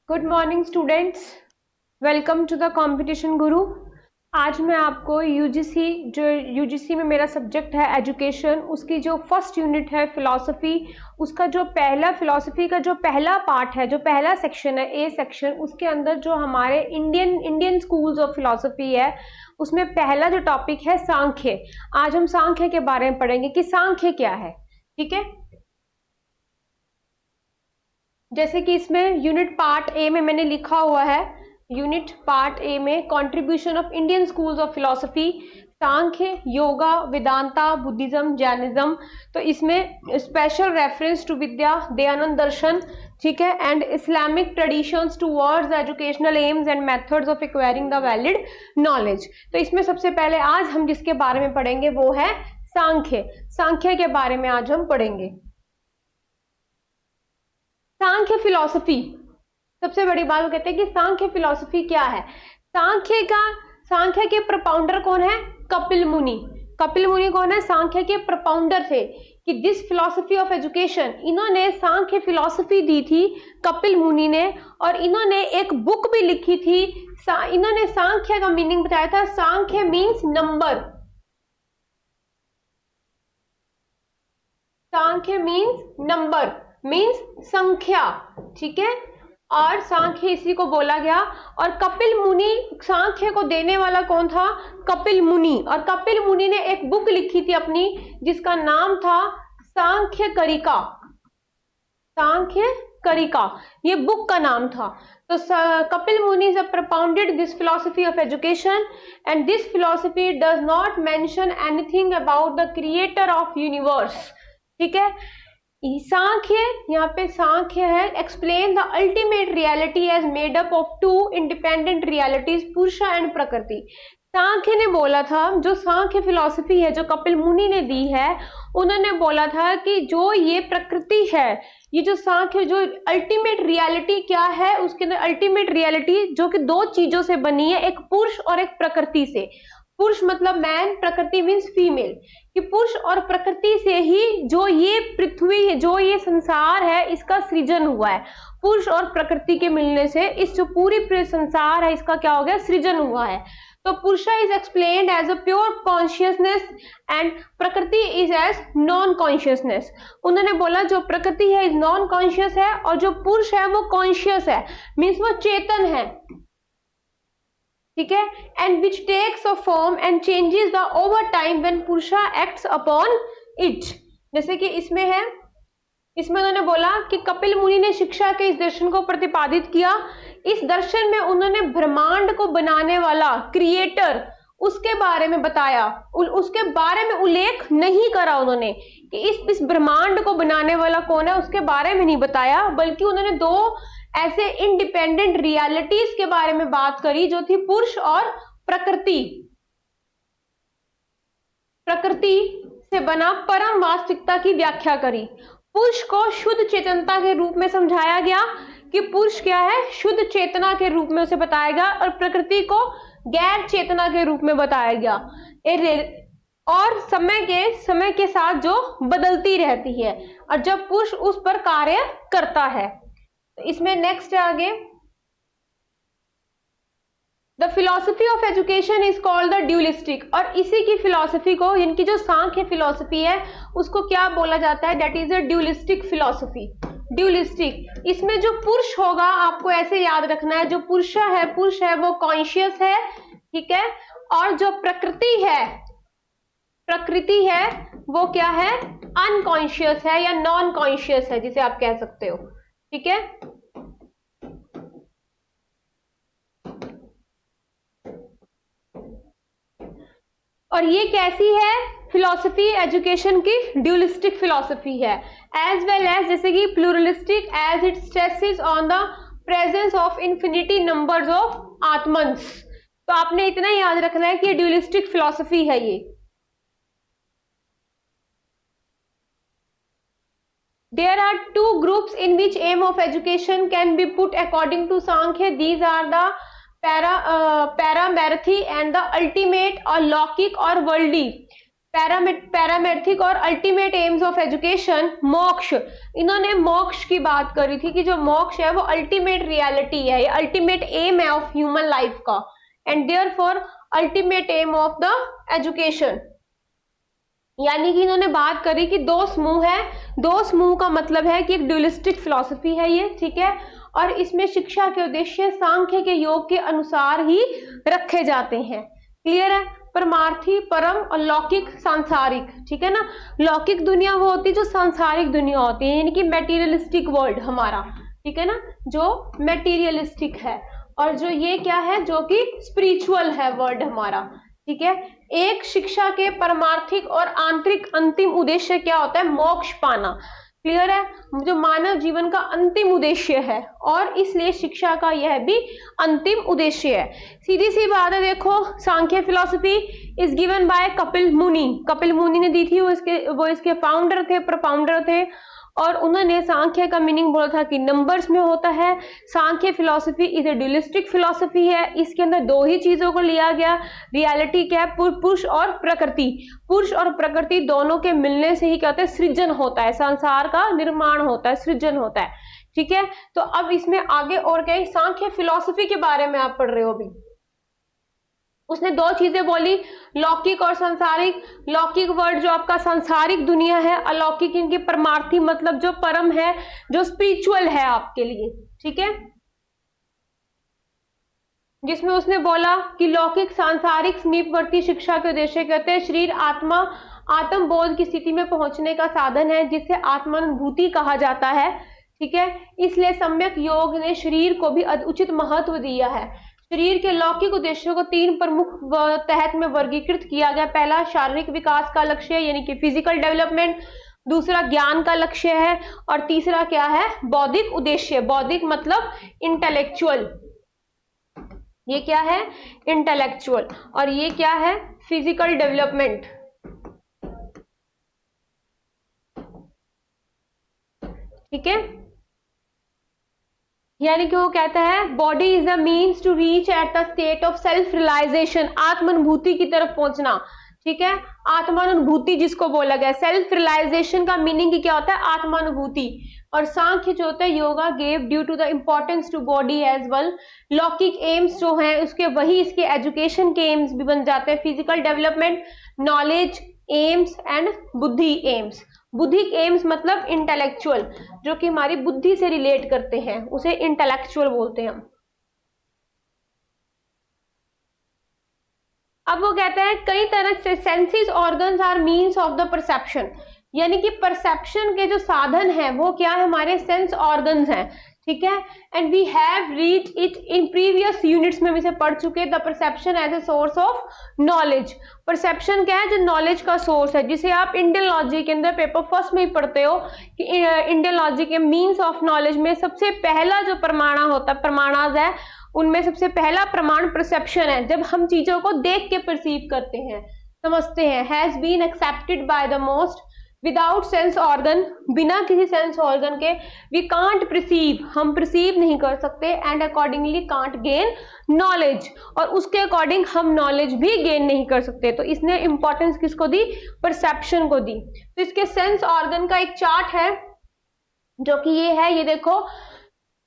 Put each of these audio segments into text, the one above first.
Good morning students, welcome to the competition guru. आज मैं आपको यूजीसी में मेरा सब्जेक्ट है एजुकेशन, उसकी जो फर्स्ट यूनिट है फिलॉसफी, उसका जो फिलॉसफी का जो पहला पार्ट है, जो पहला सेक्शन है ए सेक्शन, उसके अंदर जो हमारे इंडियन स्कूल्स ऑफ फिलॉसफी है, उसमें पहला जो टॉपिक है सांख्य। आज हम सांख्य के बारे में पढ़ेंगे कि सांख्य क्या है। ठीक है, जैसे कि इसमें यूनिट पार्ट ए में मैंने लिखा हुआ है, यूनिट पार्ट ए में contribution of Indian schools of philosophy, Sankhya, yoga, Vedanta, Buddhism, Jainism. तो इसमें स्पेशल रेफरेंस टू विद्या, दयानंद दर्शन, ठीक है, and Islamic traditions towards educational AIIMS and methods of acquiring the valid knowledge. तो इसमें सबसे पहले आज हम जिसके बारे में पढ़ेंगे वो है सांख्य। सांख्य के बारे में आज हम पढ़ेंगे। सांख्य फिलॉसफी, सबसे बड़ी बात वो कहते हैं कि सांख्य फिलॉसफी क्या है। सांख्य के प्रपाउंडर कौन है? कपिल मुनि। कपिल मुनि कौन है? सांख्य के प्रपाउंडर थे कि दिस फिलॉसफी ऑफ एजुकेशन, इन्होंने सांख्य फिलॉसफी दी थी कपिल मुनि ने, और इन्होंने एक बुक भी लिखी थी। इन्होंने सांख्य का मीनिंग बताया था। सांख्य मीन्स नंबर, सांख्य मीन्स नंबर, मीन्स संख्या, ठीक है, और सांख्य इसी को बोला गया। और कपिल मुनि, सांख्य को देने वाला कौन था? कपिल मुनि। और कपिल मुनि ने एक बुक लिखी थी अपनी, जिसका नाम था सांख्य करिका। सांख्य करिका, ये बुक का नाम था। तो कपिल मुनि propounded this philosophy of education, and this philosophy does not mention anything about the creator of universe। ठीक है, सांख्य, यहाँ पे सांख्य है, explain the ultimate reality as made up of two independent realities, Purush and Prakriti. Samkhya ने बोला था, जो सांख्य फिलॉसफी है जो कपिल मुनि ने दी है, उन्होंने बोला था कि जो ये प्रकृति है, ये जो सांख्य, जो अल्टीमेट रियलिटी क्या है, उसके अंदर अल्टीमेट रियलिटी जो कि दो चीजों से बनी है, एक पुरुष और एक प्रकृति से। पुरुष मतलब मैन, प्रकृति मीन्स फीमेल, कि पुरुष और प्रकृति से ही जो ये पृथ्वी है, जो ये संसार है, इसका सृजन हुआ है। पुरुष और प्रकृति के मिलने से इस जो पूरी संसार है, इसका क्या हो गया? सृजन हुआ है। तो Purush is explained as a pure consciousness and Prakriti is as non consciousness. उन्होंने बोला जो प्रकृति है इज नॉन कॉन्शियस है, और जो पुरुष है वो कॉन्शियस है, मीन्स वो चेतन है। ठीक है, and which takes a form and changes the over time when Purusha acts upon it. जैसे कि इसमें है, इसमें उन्होंने बोला कि कपिल मुनि ने शिक्षा के इस दर्शन को प्रतिपादित किया। इस दर्शन में उन्होंने ब्रह्मांड को बनाने वाला क्रिएटर, उसके बारे में बताया, उसके बारे में उल्लेख नहीं करा उन्होंने कि इस ब्रह्मांड को बनाने वाला कौन है, उसके बारे में नहीं बताया, बल्कि उन्होंने दो ऐसे इंडिपेंडेंट रियलिटीज के बारे में बात करी जो थी पुरुष और प्रकृति। प्रकृति से बना परम वास्तविकता की व्याख्या करी। पुरुष को शुद्ध चेतनता के रूप में समझाया गया कि पुरुष क्या है, शुद्ध चेतना के रूप में उसे बताया गया, और प्रकृति को गैर चेतना के रूप में बताया गया, और समय के साथ जो बदलती रहती है, और जब पुरुष उस पर कार्य करता है। तो इसमें नेक्स्ट है आगे, the philosophy of education is called the dualistic. और इसी की फिलॉसफी को, इनकी जो सांख्य फिलॉसफी है, उसको क्या बोला जाता है? That is a dualistic philosophy. Dualistic, इसमें जो पुरुष होगा, आपको ऐसे याद रखना है, जो पुरुष है वो कॉन्शियस है, ठीक है, और जो प्रकृति है वो क्या है? अनकॉन्शियस है या नॉन कॉन्शियस है, जिसे आप कह सकते हो। ठीक है, और ये कैसी है फिलॉसफी? एजुकेशन की ड्यूलिस्टिक फिलॉसफी है, एज वेल एज जैसे कि pluralistic, as it stresses on the presence of infinity numbers of आत्मन्स। तो आपने इतना याद रखना है कि ये ड्यूलिस्टिक फिलॉसफी है। ये there are two groups in which aim of education can be put according to Sankhya. These are the paramarathi and the ultimate or lockic or worldly। पैरामेथिक और अल्टीमेट एम्स ऑफ एजुकेशन, मोक्ष। इन्होंने मोक्ष की बात करी थी कि जो मोक्ष है वो अल्टीमेट रियलिटी है, ये अल्टीमेट एम है ऑफ ह्यूमन लाइफ का, and therefore ultimate aim of the education. यानी कि इन्होंने बात करी कि दो समूह है, दो समूह का मतलब है कि एक ड्यूलिस्टिक फिलॉसफी है ये, ठीक है, और इसमें शिक्षा के उद्देश्य सांख्य के योग के अनुसार ही रखे जाते हैं। क्लियर है? परमार्थी, परम और लौकिक, सांसारिक, ठीक है ना। लौकिक दुनिया वो होती है जो सांसारिक दुनिया होती है, यानी कि मेटीरियलिस्टिक वर्ल्ड हमारा, ठीक है ना, जो मेटीरियलिस्टिक है, और जो ये क्या है, जो कि स्पिरिचुअल है वर्ल्ड हमारा, ठीक है। एक शिक्षा के परमार्थिक और आंतरिक अंतिम उद्देश्य क्या होता है? मोक्ष पाना। क्लियर है? जो मानव जीवन का अंतिम उद्देश्य है, और इसलिए शिक्षा का यह भी अंतिम उद्देश्य है। सीधी सी बात है, देखो Samkhya philosophy is given by Kapil Muni. Kapil मुनि ने दी थी, वो इसके फाउंडर थे, प्रोफाउंडर थे, और उन्होंने सांख्य का मीनिंग बोला था कि नंबर्स में होता है। Samkhya philosophy is a dualistic philosophy है, इसके अंदर दो ही चीजों को लिया गया, रियलिटी क्या है, पुरुष और प्रकृति। पुरुष और प्रकृति दोनों के मिलने से ही क्या होता है? सृजन होता है, संसार का निर्माण होता है, सृजन होता है, ठीक है। तो अब इसमें आगे और क्या है, सांख्य फिलॉसफी के बारे में आप पढ़ रहे हो अभी। उसने दो चीजें बोली, लौकिक और सांसारिक। लौकिक वर्ड जो आपका सांसारिक दुनिया है, अलौकिक इनकी परमार्थी मतलब जो परम है, जो स्पिरिचुअल है आपके लिए, ठीक है। जिसमें उसने बोला कि लौकिक सांसारिक समीपवर्ती शिक्षा के उद्देश्य कहते हैं शरीर आत्मा आत्मबोध की स्थिति में पहुंचने का साधन है, जिसे आत्मानुभूति कहा जाता है, ठीक है। इसलिए सम्यक योग ने शरीर को भी उचित महत्व दिया है। शरीर के लौकिक उद्देश्यों को तीन प्रमुख तहत में वर्गीकृत किया गया। पहला शारीरिक विकास का लक्ष्य यानी कि फिजिकल डेवलपमेंट, दूसरा ज्ञान का लक्ष्य है, और तीसरा क्या है? बौद्धिक उद्देश्य। बौद्धिक मतलब इंटेलेक्चुअल, ये क्या है? इंटेलेक्चुअल, और ये क्या है? फिजिकल डेवलपमेंट, ठीक है। यानी कि वो कहता है body is the means to reach at the state of self realization, आत्मानुभूति की तरफ पहुंचना, ठीक है। आत्मानुभूति जिसको बोला गया, सेल्फ रियलाइजेशन का मीनिंग क्या होता है? आत्मानुभूति। और सांख्य जो होता है yoga gave due to the importance to body as well. लौकिक एम्स जो हैं उसके वही इसके एजुकेशन के एम्स भी बन जाते हैं, physical development, knowledge AIIMS and बुद्धि एम्स। बुद्धिक एम्स मतलब इंटेलेक्चुअल, जो कि हमारी बुद्धि से रिलेट करते हैं, उसे इंटेलेक्चुअल बोलते हैं हम। अब वो कहते हैं कई तरह से senses organs are means of the perception, यानी कि परसेप्शन के जो साधन हैं वो क्या है? हमारे सेंस ऑर्गन्स हैं, ठीक है। And we have read it in previous units में हम इसे पढ़ चुके, the perception as a source of knowledge. Perception क्या है? जो नॉलेज का सोर्स है, जिसे आप इंडियन लॉजिक के अंदर पेपर फर्स्ट में ही पढ़ते हो कि इंडियन लॉजिक के मीन्स ऑफ नॉलेज में सबसे पहला जो प्रमाणा होता है, प्रमाणाज है, उनमें सबसे पहला प्रमाण परसेप्शन है, जब हम चीजों को देख के परसीव करते हैं, समझते हैं। Has been accepted by the most without sense organ, बिना किसी सेंस ऑर्गन के वी कांट परसीव, हम परसीव नहीं कर सकते, and accordingly can't gain knowledge, और उसके अकॉर्डिंग हम नॉलेज भी गेन नहीं कर सकते। तो इसने इंपॉर्टेंस किसको दी? परसेप्शन को दी। तो इसके सेंस ऑर्गन का एक चार्ट है जो कि ये है, ये देखो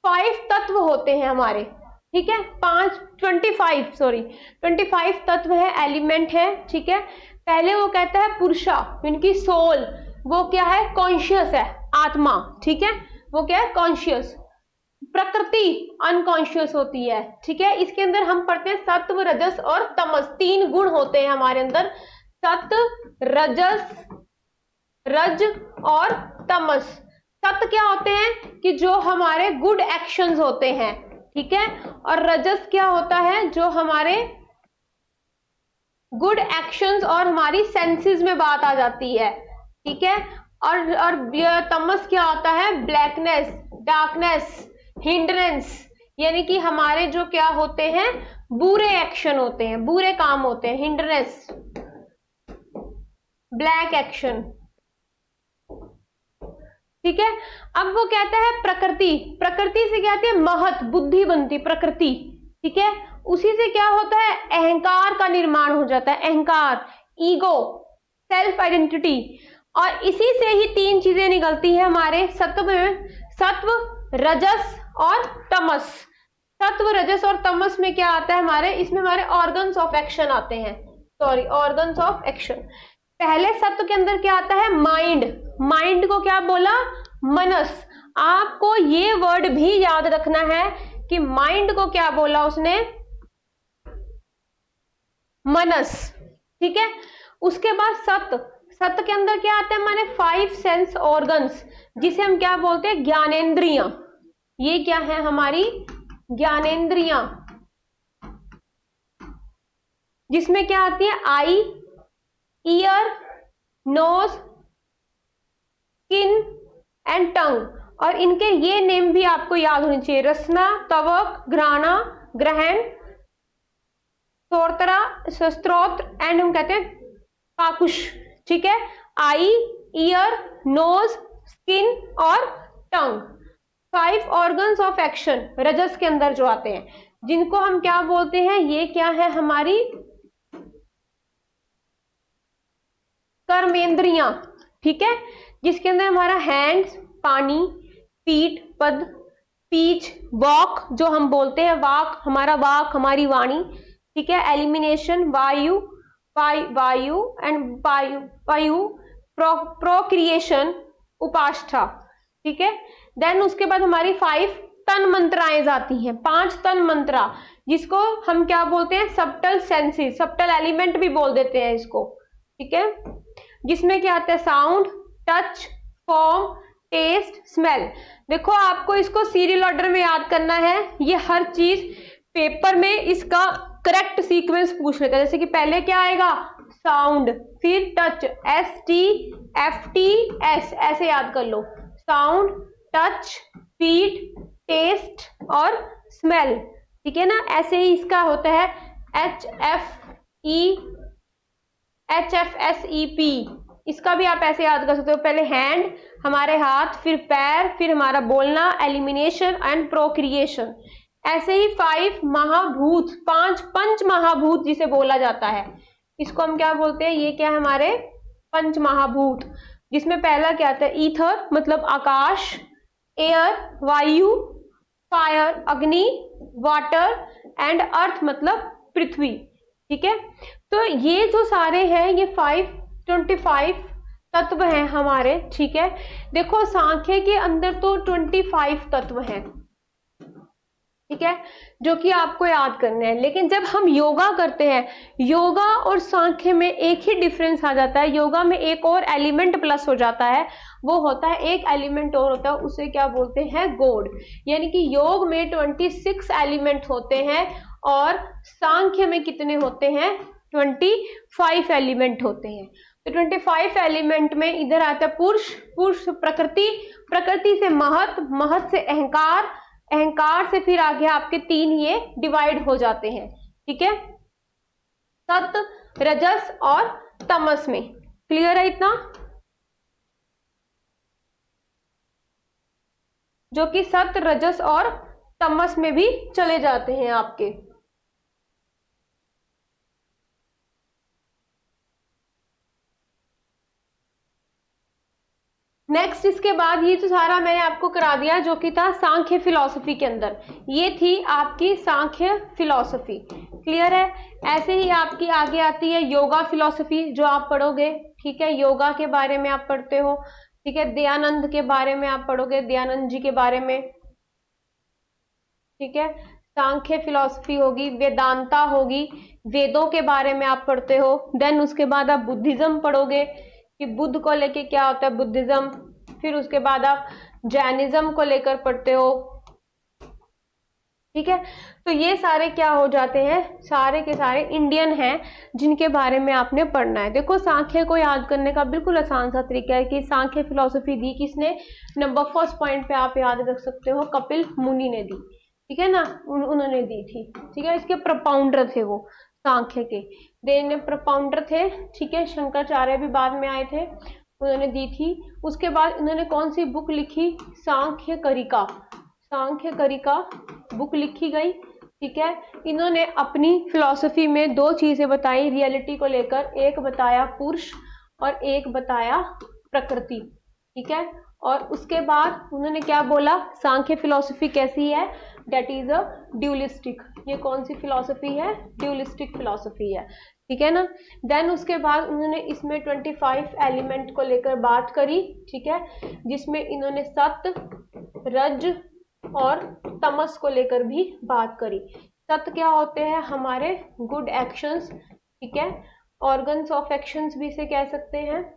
5 तत्व होते हैं हमारे, ठीक है। 25 तत्व है, एलिमेंट है, ठीक है। पहले वो कहता है पुरुषा, इनकी सोल, वो क्या है? कॉन्शियस है, आत्मा, ठीक है, वो क्या है? कॉन्शियस। प्रकृति अनकॉन्शियस होती है, ठीक है। इसके अंदर हम पढ़ते हैं सत्व, रजस और तमस, 3 गुण होते हैं हमारे अंदर, सत्व, रजस, रज और तमस। सत्व क्या होते हैं? कि जो हमारे गुड एक्शंस होते हैं, ठीक है, और रजस क्या होता है? जो हमारे गुड एक्शंस और हमारी सेंसेस में बात आ जाती है, ठीक है। और तमस क्या होता है? ब्लैकनेस, डार्कनेस, हिंड्रेंस, यानी कि हमारे जो क्या होते हैं? बुरे एक्शन होते हैं, बुरे काम होते हैं, हिंड्रेंस, ब्लैक एक्शन, ठीक है। अब वो कहता है प्रकृति, प्रकृति से क्या आती है? महत, बुद्धि बनती प्रकृति, ठीक है। उसी से क्या होता है? अहंकार का निर्माण हो जाता है, अहंकार, ईगो, सेल्फ आइडेंटिटी। और इसी से ही तीन चीजें निकलती है हमारे सत्व में, सत्व, रजस और तमस। सत्व, रजस और तमस में क्या आता है हमारे, इसमें हमारे ऑर्गन्स ऑफ एक्शन आते हैं, सॉरी ऑर्गन्स ऑफ एक्शन। पहले सत्व के अंदर क्या आता है, माइंड। माइंड को क्या बोला, मनस। आपको ये वर्ड भी याद रखना है कि माइंड को क्या बोला उसने, मनस, ठीक है। उसके बाद सत्व, सत्व के अंदर क्या आता है हमारे 5 सेंस ऑर्गन्स, जिसे हम क्या बोलते हैं, ज्ञानेंद्रियां। ये क्या है हमारी ज्ञानेंद्रियां, जिसमें क्या आती है, eye, ear, nose, skin and tongue. और इनके ये नेम भी आपको याद होने चाहिए, रसना, तवक, घ्राणा, ग्रहण, सोरतरा, स्त्रोत्र एंड हम कहते हैं काकुश, ठीक है। आई, ईयर, नोज, स्किन और टंग, 5 ऑर्गन्स ऑफ एक्शन रजस के अंदर जो आते हैं, जिनको हम क्या बोलते हैं, ये क्या है हमारी कर्मेंद्रियां, ठीक है। जिसके अंदर हमारा हैंड्स, पानी, फीट, पद, स्पीच, वॉक जो हम बोलते हैं, वाक हमारा, वाक हमारी वाणी, ठीक है। एलिमिनेशन, वायु, वायु एंड वायु, प्रोक्रिएशन, उपाष्ठा, ठीक है। देन उसके बाद हमारी 5 तन मंत्राएं आती हैं, 5 तन मंत्रा, जिसको हम क्या बोलते हैं, सब्टल सेंसेस, सब्टल एलिमेंट भी बोल देते हैं इसको, ठीक है। जिसमें क्या आता है, sound, touch, form, taste, smell. देखो आपको इसको सीरियल ऑर्डर में याद करना है, ये हर चीज पेपर में इसका करेक्ट सीक्वेंस पूछ लेता है। जैसे कि पहले क्या आएगा, साउंड, फिर टच, STFTS, ऐसे याद कर लो, साउंड, टच, फीट, टेस्ट और स्मेल, ठीक है ना। ऐसे ही इसका होता है HFSEP, इसका भी आप ऐसे याद कर सकते हो, पहले हैंड हमारे हाथ, फिर पैर, फिर हमारा बोलना, एलिमिनेशन एंड प्रोक्रिएशन। ऐसे ही 5 महाभूत, 5 पंच महाभूत जिसे बोला जाता है, इसको हम क्या बोलते हैं, ये क्या है हमारे पंच महाभूत, जिसमें पहला क्या आता है, ईथर मतलब आकाश, एयर वायु, फायर अग्नि, वाटर एंड अर्थ मतलब पृथ्वी, ठीक है। तो ये जो सारे हैं ये 25 तत्व हैं हमारे, ठीक है। देखो सांख्य के अंदर तो 25 तत्व हैं, ठीक है, जो कि आपको याद करने हैं। लेकिन जब हम योगा करते हैं, योगा और सांख्य में एक ही डिफरेंस आ जाता है, योगा में एक और एलिमेंट प्लस हो जाता है, वो होता है एक एलिमेंट और होता है, उसे क्या बोलते हैं, गॉड। यानी कि योग में 26 एलिमेंट होते हैं और सांख्य में कितने होते हैं, 25 एलिमेंट होते हैं। तो 25 एलिमेंट में इधर आता है पुरुष, पुरुष प्रकृति, प्रकृति से महत, महत से अहंकार, अहंकार से फिर आगे आपके 3 ये डिवाइड हो जाते हैं, ठीक है, सत्व, रजस और तमस में। क्लियर है इतना, जो कि सत्व, रजस और तमस में भी चले जाते हैं आपके। नेक्स्ट इसके बाद ये तो सारा मैंने आपको करा दिया जो कि था सांख्य फिलॉसफी के अंदर, ये थी आपकी सांख्य फिलॉसफी। क्लियर है। ऐसे ही आपकी आगे आती है योगा फिलॉसफी, जो आप पढ़ोगे, ठीक है, योगा के बारे में आप पढ़ते हो, ठीक है, दयानंद के बारे में आप पढ़ोगे, दयानंद जी के बारे में, ठीक है। सांख्य फिलॉसफी होगी, वेदांता होगी, वेदों के बारे में आप पढ़ते हो। देन उसके बाद आप बुद्धिज्म पढ़ोगे कि बुद्ध को लेके क्या होता है बुद्धिज्म, फिर उसके बाद आप जैनिज्म को लेकर पढ़ते हो, ठीक है। तो ये सारे क्या हो जाते हैं, सारे के सारे इंडियन हैं जिनके बारे में आपने पढ़ना है। देखो सांख्य को याद करने का बिल्कुल आसान सा तरीका है कि सांख्य फिलॉसफी दी किसने, नंबर फर्स्ट पॉइंट पे आप याद रख सकते हो, कपिल मुनि ने दी, ठीक है ना, उन्होंने दी थी, ठीक है। इसके प्रपाउंडर थे वो सांख्य के, देन प्रपाउंडर थे, ठीक है। शंकराचार्य भी बाद में आए थे, उन्होंने दी थी। उसके बाद उन्होंने कौन सी बुक लिखी, सांख्य करिका, सांख्य करिका बुक लिखी गई, ठीक है। इन्होंने अपनी फिलॉसफी में 2 चीजें बताई रियलिटी को लेकर, एक बताया पुरुष और एक बताया प्रकृति, ठीक है। और उसके बाद उन्होंने क्या बोला, सांख्य फिलॉसफी कैसी है, डेट इज अ ड्यूलिस्टिक। ये कौन सी फिलॉसफी है, ड्यूलिस्टिक फिलॉसफी है, ठीक है ना। देन उसके बाद उन्होंने इसमें 25 एलिमेंट को लेकर बात करी, ठीक है, जिसमें इन्होंने सत्य, रज और तमस को लेकर भी बात करी। सत्य क्या होते हैं, हमारे गुड एक्शंस, ठीक है, ऑर्गन्स ऑफ एक्शंस भी इसे कह सकते हैं,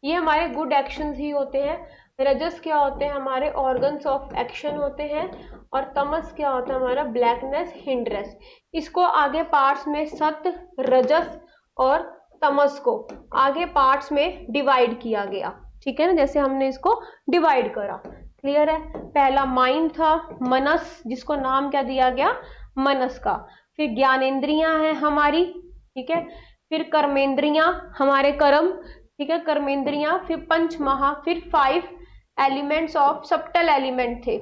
ये हमारे गुड एक्शंस ही होते हैं। रजस क्या होते हैं, हमारे ऑर्गन्स ऑफ एक्शन होते हैं। और तमस क्या होता है, हमारा ब्लैकनेस, हिंड्रेस। इसको आगे पार्ट्स में सत्य, रजस और तमस को आगे पार्ट्स में डिवाइड किया गया, ठीक है ना, जैसे हमने इसको डिवाइड करा, क्लियर है। पहला माइंड था, मनस, जिसको नाम क्या दिया गया, मनस का। फिर ज्ञानेंद्रियां हैं हमारी, ठीक है। फिर कर्मेंद्रियां, हमारे कर्म, ठीक है, कर्मेंद्रियां। फिर पंच महा, फिर 5 एलिमेंट्स ऑफ सब्टल एलिमेंट थे,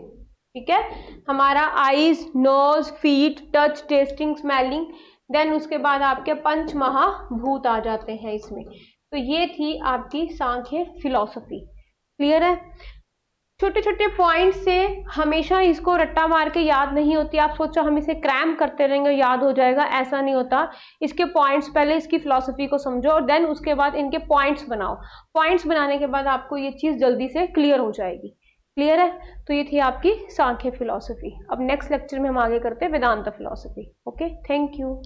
ठीक है, हमारा eyes, nose, feet, touch, tasting, smelling. Then उसके बाद आपके पंच महाभूत आ जाते हैं इसमें। तो ये थी आपकी सांख्य फिलॉसफी, क्लियर है। छोटे छोटे पॉइंट से हमेशा इसको रट्टा मार के याद नहीं होती। आप सोचो हम इसे क्रैम करते रहेंगे याद हो जाएगा, ऐसा नहीं होता। इसके पॉइंट्स, पहले इसकी फिलॉसफी को समझो और देन उसके बाद इनके पॉइंट्स बनाओ। पॉइंट्स बनाने के बाद आपको ये चीज जल्दी से क्लियर हो जाएगी, क्लियर है। तो ये थी आपकी सांख्य फिलॉसफी। अब नेक्स्ट लेक्चर में हम आगे करते हैं वेदांत फिलॉसफी। Okay, thank you.